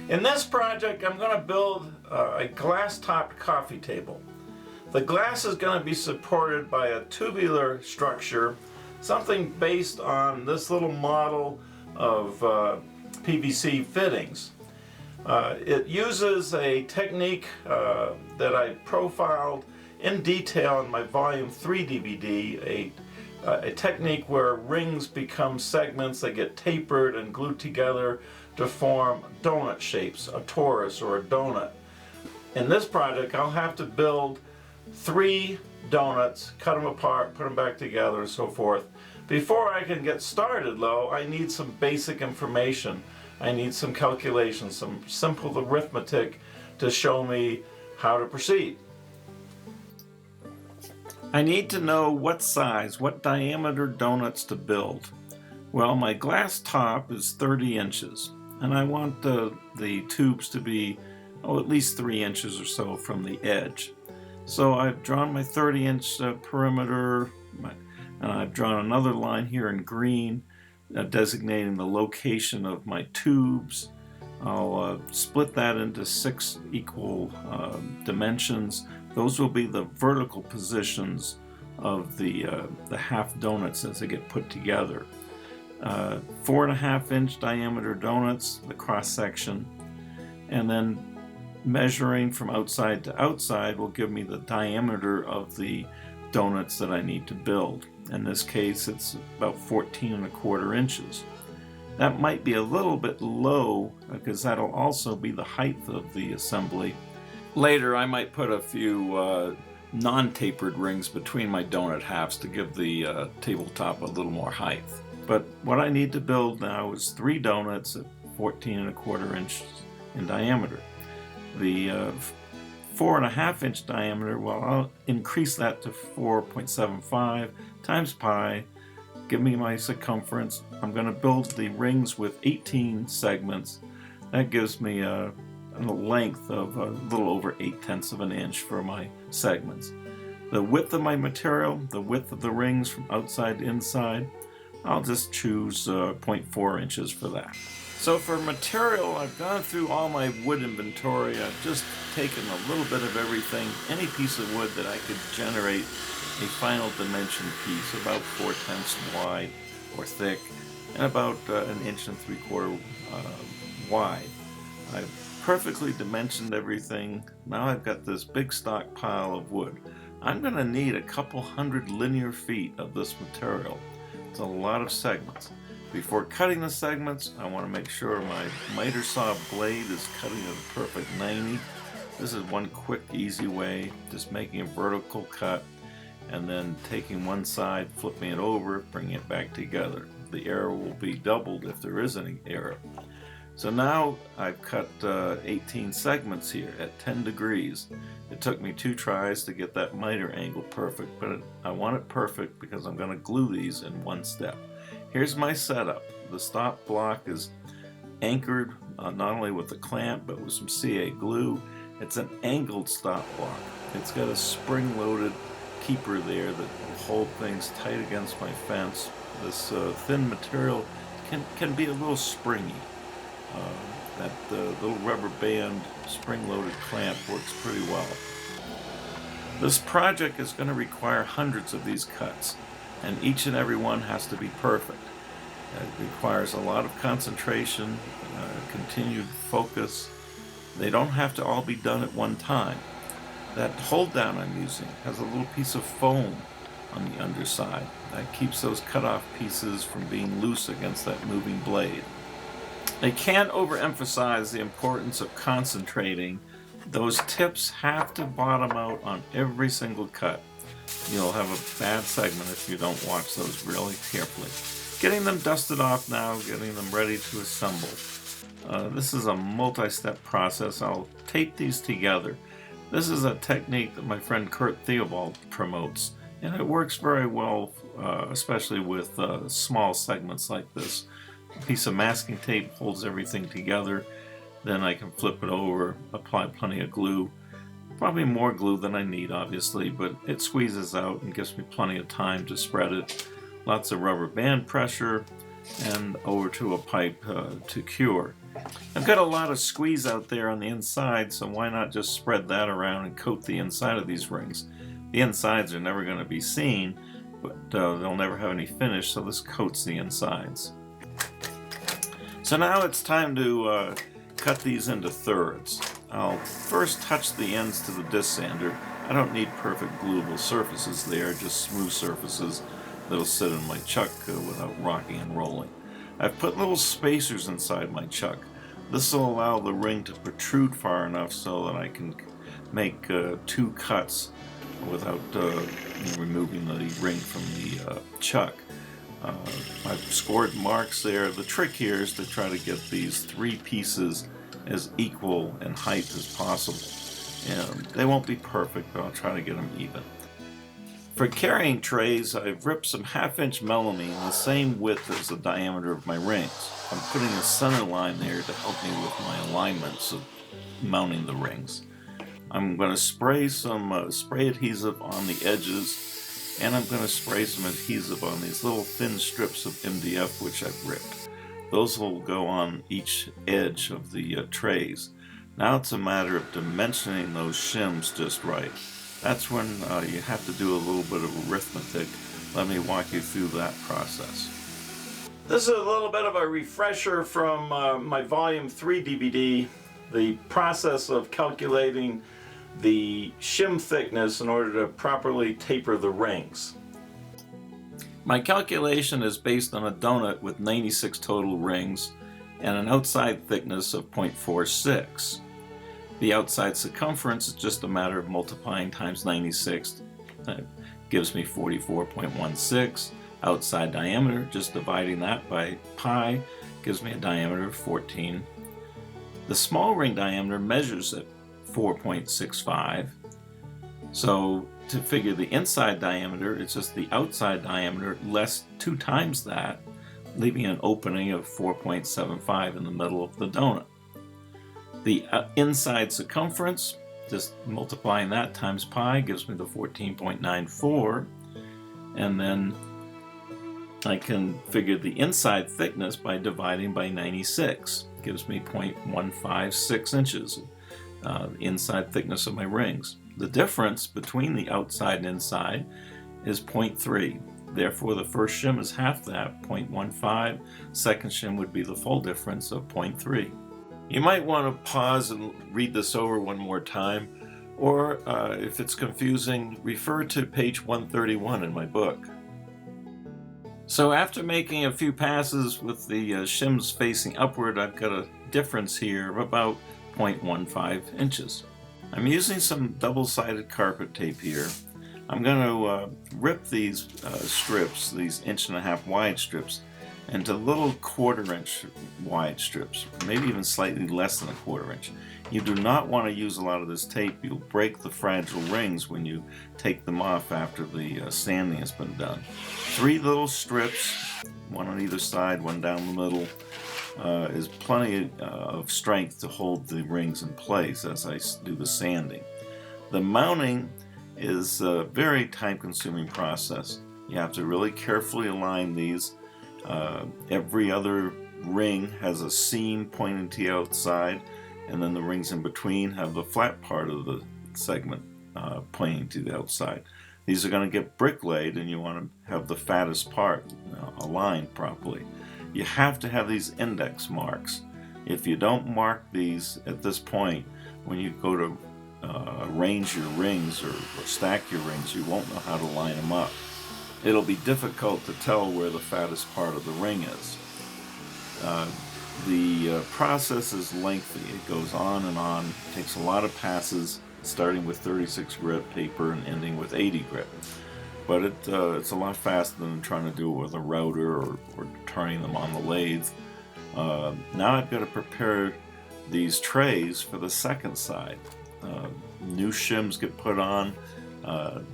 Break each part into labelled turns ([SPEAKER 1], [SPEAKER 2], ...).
[SPEAKER 1] In this project, I'm going to build a glass-topped coffee table. The glass is going to be supported by a tubular structure, something based on this little model of PVC fittings. It uses a technique that I profiled in detail in my Volume 3 DVD, a technique where rings become segments that get tapered and glued together to form donut shapes, a torus or a donut. In this project, I'll have to build 3 donuts, cut them apart, put them back together, and so forth. Before I can get started, though, I need some basic information. I need some calculations, some simple arithmetic to show me how to proceed. I need to know what size, what diameter donuts to build. Well, my glass top is 30 inches, and I want the tubes to be at least 3 inches or so from the edge. So I've drawn my 30-inch perimeter, and I've drawn another line here in green, designating the location of my tubes. I'll split that into 6 equal dimensions. Those will be the vertical positions of the half donuts as they get put together. 4.5-inch diameter donuts, the cross section, and then measuring from outside to outside will give me the diameter of the donuts that I need to build. In this case, it's about 14.25 inches. That might be a little bit low because that'll also be the height of the assembly. Later, I might put a few non-tapered rings between my donut halves to give the tabletop a little more height. But what I need to build now is 3 donuts at 14.25 inches in diameter. The 4.5-inch diameter, well, I'll increase that to 4.75 times pi, give me my circumference. I'm going to build the rings with 18 segments. That gives me a length of a little over 0.8 of an inch for my segments. The width of my material, the width of the rings from outside to inside, I'll just choose 0.4 inches for that. So for material, I've gone through all my wood inventory. I've just taken a little bit of everything, any piece of wood that I could generate a final dimension piece, about 4/10 wide or thick, and about 1.75 inches wide. I've perfectly dimensioned everything. Now I've got this big stockpile of wood. I'm going to need a couple hundred linear feet of this material. It's a lot of segments. Before cutting the segments, I want to make sure my miter saw blade is cutting at a perfect 90. This is one quick, easy way, just making a vertical cut and then taking one side, flipping it over, bringing it back together. The error will be doubled if there is any error. So now I've cut 18 segments here at 10 degrees. It took me 2 tries to get that miter angle perfect, but I want it perfect because I'm going to glue these in one step. Here's my setup. The stop block is anchored not only with a clamp but with some CA glue. It's an angled stop block. It's got a spring-loaded keeper there that will hold things tight against my fence. This thin material can be a little springy. That little rubber band spring-loaded clamp works pretty well. This project is going to require hundreds of these cuts, and each and every one has to be perfect. It requires a lot of concentration, continued focus. They don't have to all be done at one time. That hold down I'm using has a little piece of foam on the underside that keeps those cut off pieces from being loose against that moving blade. I can't overemphasize the importance of concentrating. Those tips have to bottom out on every single cut. You'll have a bad segment if you don't watch those really carefully. Getting them dusted off now, getting them ready to assemble. This is a multi-step process. I'll tape these together. This is a technique that my friend Kurt Theobald promotes, and it works very well, especially with small segments like this. A piece of masking tape holds everything together. Then I can flip it over, apply plenty of glue. Probably more glue than I need, obviously, but it squeezes out and gives me plenty of time to spread it. Lots of rubber band pressure, and over to a pipe to cure. I've got a lot of squeeze out there on the inside, so why not just spread that around and coat the inside of these rings. The insides are never going to be seen, but they'll never have any finish, so this coats the insides. So now it's time to cut these into thirds. I'll first touch the ends to the disc sander. I don't need perfect gluable surfaces there, just smooth surfaces that'll sit in my chuck without rocking and rolling. I've put little spacers inside my chuck. This will allow the ring to protrude far enough so that I can make two cuts without removing the ring from the chuck. I've scored marks there. The trick here is to try to get these three pieces as equal in height as possible. And they won't be perfect, but I'll try to get them even. For carrying trays, I've ripped some 1/2-inch melamine the same width as the diameter of my rings. I'm putting a center line there to help me with my alignments of mounting the rings. I'm going to spray some spray adhesive on the edges, and I'm going to spray some adhesive on these little thin strips of MDF which I've ripped. Those will go on each edge of the trays. Now it's a matter of dimensioning those shims just right. That's when you have to do a little bit of arithmetic. Let me walk you through that process. This is a little bit of a refresher from my Volume 3 DVD, the process of calculating the shim thickness in order to properly taper the rings. My calculation is based on a donut with 96 total rings and an outside thickness of 0.46. The outside circumference is just a matter of multiplying times 96. That gives me 44.16. Outside diameter, just dividing that by pi, gives me a diameter of 14. The small ring diameter measures at 4.65. So to figure the inside diameter, it's just the outside diameter less 2 times that, leaving an opening of 4.75 in the middle of the donut. The inside circumference, just multiplying that times pi, gives me the 14.94, and then I can figure the inside thickness by dividing by 96. It gives me 0.156 inches, the inside thickness of my rings. The difference between the outside and inside is 0.3. Therefore, the first shim is half that, 0.15. Second shim would be the full difference of 0.3. You might want to pause and read this over one more time, or if it's confusing, refer to page 131 in my book. So after making a few passes with the shims facing upward, I've got a difference here of about 0.15 inches. I'm using some double-sided carpet tape here. I'm going to rip these strips, these 1.5-inch wide strips, into little 1/4-inch wide strips, maybe even slightly less than a 1/4 inch. You do not want to use a lot of this tape. You'll break the fragile rings when you take them off after the sanding has been done. 3 little strips, one on either side, one down the middle, is plenty of strength to hold the rings in place as I do the sanding. The mounting is a very time-consuming process. You have to really carefully align these. Every other ring has a seam pointing to the outside, and then the rings in between have the flat part of the segment pointing to the outside. These are going to get brick-laid, and you want to have the fattest part aligned properly. You have to have these index marks. If you don't mark these at this point, when you go to arrange your rings or stack your rings, you won't know how to line them up. It'll be difficult to tell where the fattest part of the ring is. The process is lengthy. It goes on and on. It takes a lot of passes, starting with 36 grit paper and ending with 80 grit. But it's a lot faster than trying to do it with a router or turning them on the lathe. Now I've got to prepare these trays for the second side. New shims get put on,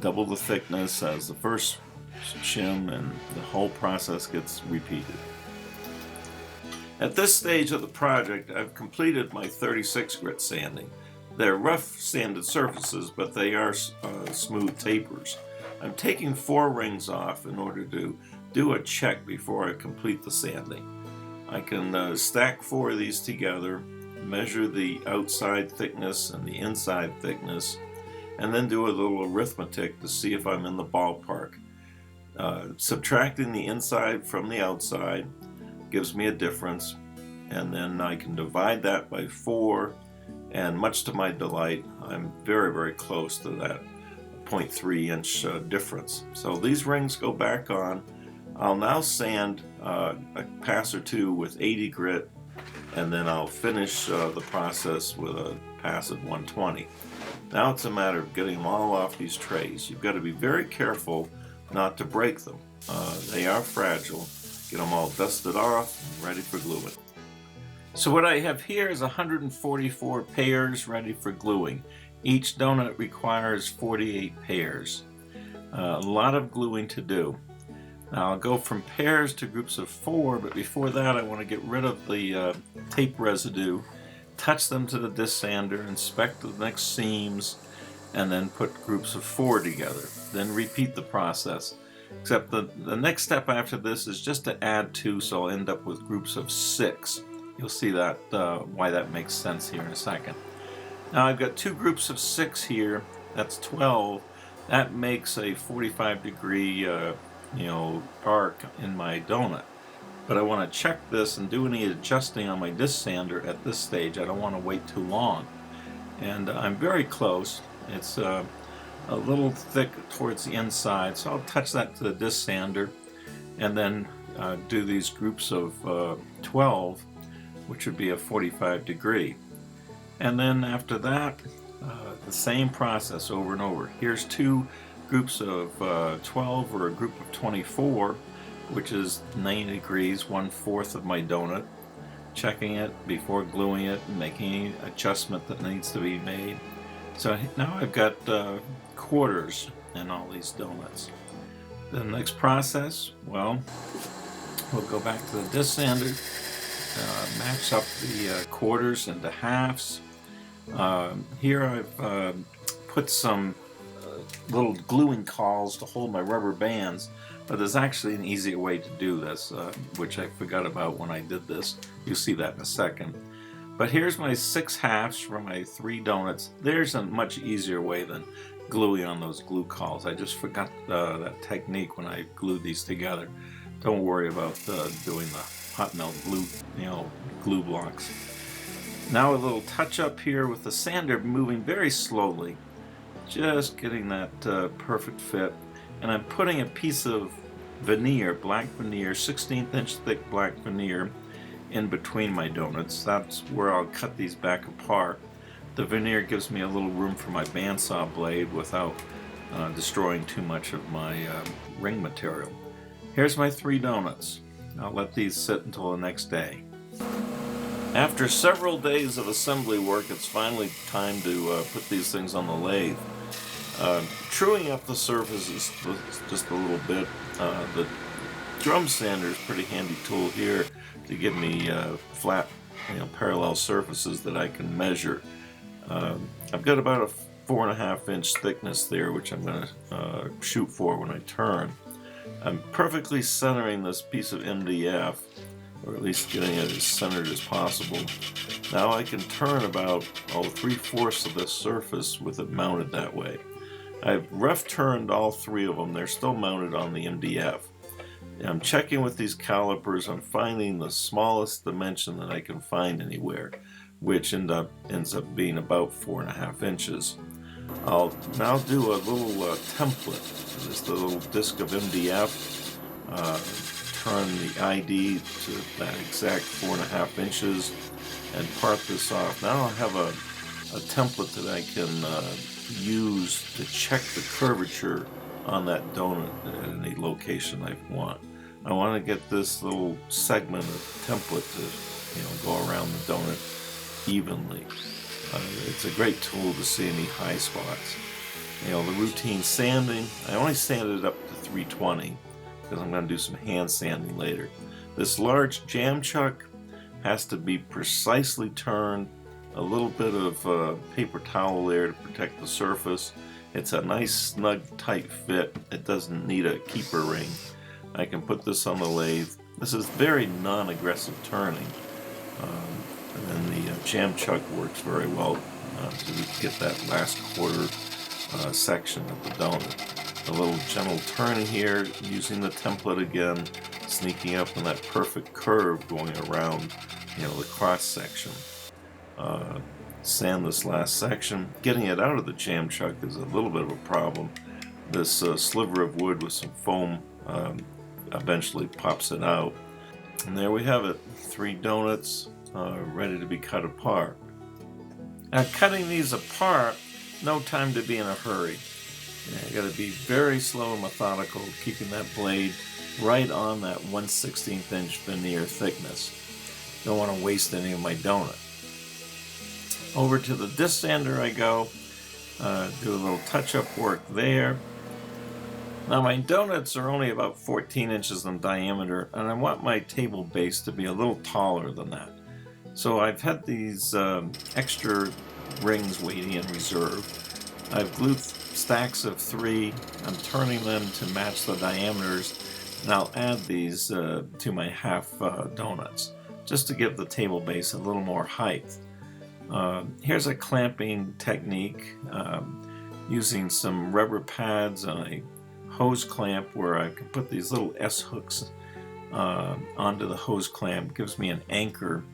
[SPEAKER 1] double the thickness as the first shim, and the whole process gets repeated. At this stage of the project, I've completed my 36 grit sanding. They're rough sanded surfaces, but they are smooth tapers. I'm taking 4 rings off in order to do a check before I complete the sanding. I can stack 4 of these together, measure the outside thickness and the inside thickness, and then do a little arithmetic to see if I'm in the ballpark. Subtracting the inside from the outside gives me a difference, and then I can divide that by 4, and much to my delight, I'm very, very close to that 0.3 inch difference. So these rings go back on. I'll now sand a pass or 2 with 80 grit, and then I'll finish the process with a pass of 120. Now it's a matter of getting them all off these trays. You've got to be very careful not to break them. They are fragile. Get them all dusted off and ready for gluing. So what I have here is 144 pairs ready for gluing. Each donut requires 48 pairs. A lot of gluing to do. Now I'll go from pairs to groups of 4, but before that I want to get rid of the tape residue, touch them to the disc sander, inspect the next seams, and then put groups of 4 together. Then repeat the process. Except the next step after this is just to add 2, so I'll end up with groups of 6. You'll see that why that makes sense here in a second. Now I've got 2 groups of 6 here. That's 12. That makes a 45-degree arc in my donut. But I want to check this and do any adjusting on my disc sander at this stage. I don't want to wait too long. And I'm very close. It's a little thick towards the inside, so I'll touch that to the disc sander and then do these groups of 12, which would be a 45-degree. And then after that, the same process over and over. Here's 2 groups of 12 or a group of 24, which is 90 degrees, 1/4 of my donut. Checking it before gluing it and making any adjustment that needs to be made. So now I've got quarters in all these donuts. The next process, well, we'll go back to the disc sander, match up the quarters into halves. Here I've put some little gluing cauls to hold my rubber bands, but there's actually an easier way to do this, which I forgot about when I did this. You'll see that in a second. But here's my 6 halves for my 3 donuts. There's a much easier way than gluing on those glue cauls. I just forgot that technique when I glued these together. Don't worry about doing the hot melt glue, glue blocks. Now a little touch up here with the sander moving very slowly, just getting that perfect fit. And I'm putting a piece of veneer, black veneer, 16th inch thick black veneer, in between my donuts. That's where I'll cut these back apart. The veneer gives me a little room for my bandsaw blade without destroying too much of my ring material. Here's my 3 donuts. I'll let these sit until the next day. After several days of assembly work, it's finally time to put these things on the lathe. Truing up the surfaces just a little bit. The drum sander is a pretty handy tool here to give me flat, parallel surfaces that I can measure. I've got about a 4.5 inch thickness there, which I'm going to shoot for when I turn. I'm perfectly centering this piece of MDF, or at least getting it as centered as possible. Now I can turn about 3/4 of this surface with it mounted that way. I've rough turned all 3 of them. They're still mounted on the MDF. I'm checking with these calipers. I'm finding the smallest dimension that I can find anywhere, which ends up being about 4.5 inches. I'll now do a little template, just a little disc of MDF, turn the ID to that exact 4.5 inches, and part this off. Now I'll have a template that I can use to check the curvature on that donut at any location I want. I want to get this little segment of template to go around the donut evenly. It's a great tool to see any high spots. The routine sanding, I only sanded it up to 320 because I'm going to do some hand sanding later. This large jam chuck has to be precisely turned, a little bit of paper towel there to protect the surface. It's a nice snug tight fit. It doesn't need a keeper ring. I can put this on the lathe This is very non-aggressive turning. And then the jam chuck works very well to get that last quarter section of the donut. A little gentle turn here, using the template again, sneaking up in that perfect curve going around, the cross section. Sand this last section. Getting it out of the jam chuck is a little bit of a problem. This sliver of wood with some foam eventually pops it out. And there we have it, 3 donuts ready to be cut apart. Now, cutting these apart, no time to be in a hurry. You got to be very slow and methodical, keeping that blade right on that 1/16 inch veneer thickness. Don't want to waste any of my donut. Over to the disc sander I go, do a little touch-up work there. Now my donuts are only about 14 inches in diameter, and I want my table base to be a little taller than that. So I've had these extra rings waiting in reserve. I've glued stacks of 3. I'm turning them to match the diameters, and I'll add these to my half donuts, just to give the table base a little more height. Here's a clamping technique using some rubber pads and a hose clamp where I can put these little S-hooks onto the hose clamp. Gives me an anchor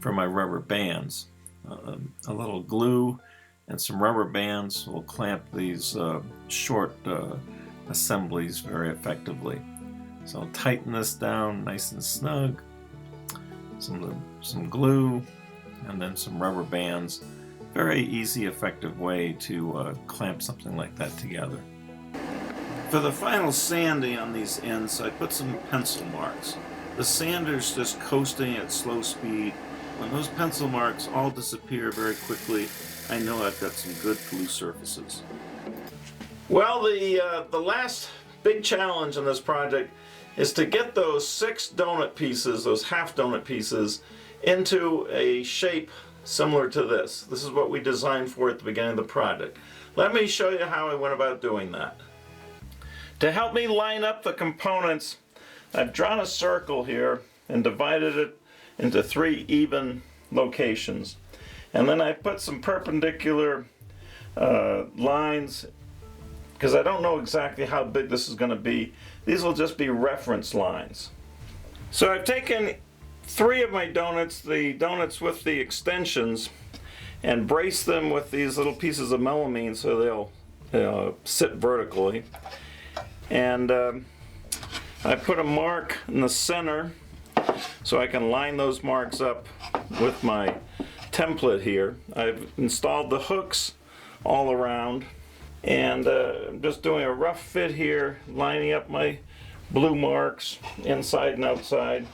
[SPEAKER 1] for my rubber bands. A little glue and some rubber bands will clamp these short assemblies very effectively. So I'll tighten this down nice and snug. Some glue and then some rubber bands. Very easy, effective way to clamp something like that together. For the final sanding on these ends, I put some pencil marks. The sander's just coasting at slow speed. When those pencil marks all disappear very quickly, I know I've got some good glue surfaces. Well, the last big challenge in this project is to get those 6 donut pieces, those half donut pieces, into a shape similar to this. This is what we designed for at the beginning of the project. Let me show you how I went about doing that. To help me line up the components, I've drawn a circle here and divided it into 3 even locations. And then I put some perpendicular lines, because I don't know exactly how big this is going to be. These will just be reference lines. So I've taken 3 of my donuts, the donuts with the extensions, and braced them with these little pieces of melamine so they'll sit vertically. And I put a mark in the center so I can line those marks up with my template here. I've installed the hooks all around, and I'm just doing a rough fit here, lining up my blue marks inside and outside.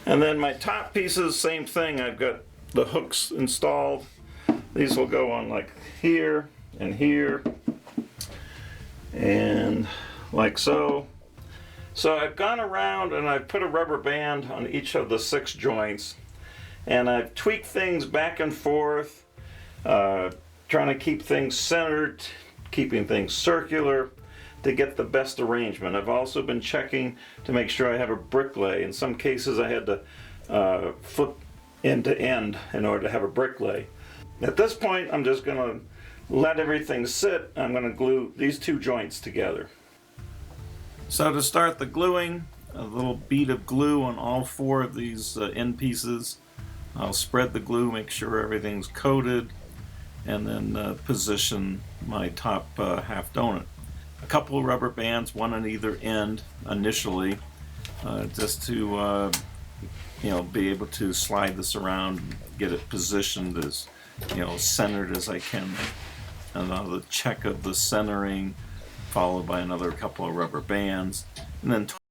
[SPEAKER 1] And then my top pieces, same thing. I've got the hooks installed. These will go on like here and here and like so. So I've gone around and I've put a rubber band on each of the 6 joints, and I've tweaked things back and forth, trying to keep things centered, keeping things circular to get the best arrangement. I've also been checking to make sure I have a brick lay. In some cases I had to flip end to end in order to have a brick lay. At this point I'm just going to let everything sit. I'm going to glue these 2 joints together. So to start the gluing, a little bead of glue on all 4 of these end pieces. I'll spread the glue, make sure everything's coated, and then position my top half donut. A couple of rubber bands, 1 on either end initially, just to be able to slide this around and get it positioned as centered as I can. Another check of the centering, followed by another couple of rubber bands, and then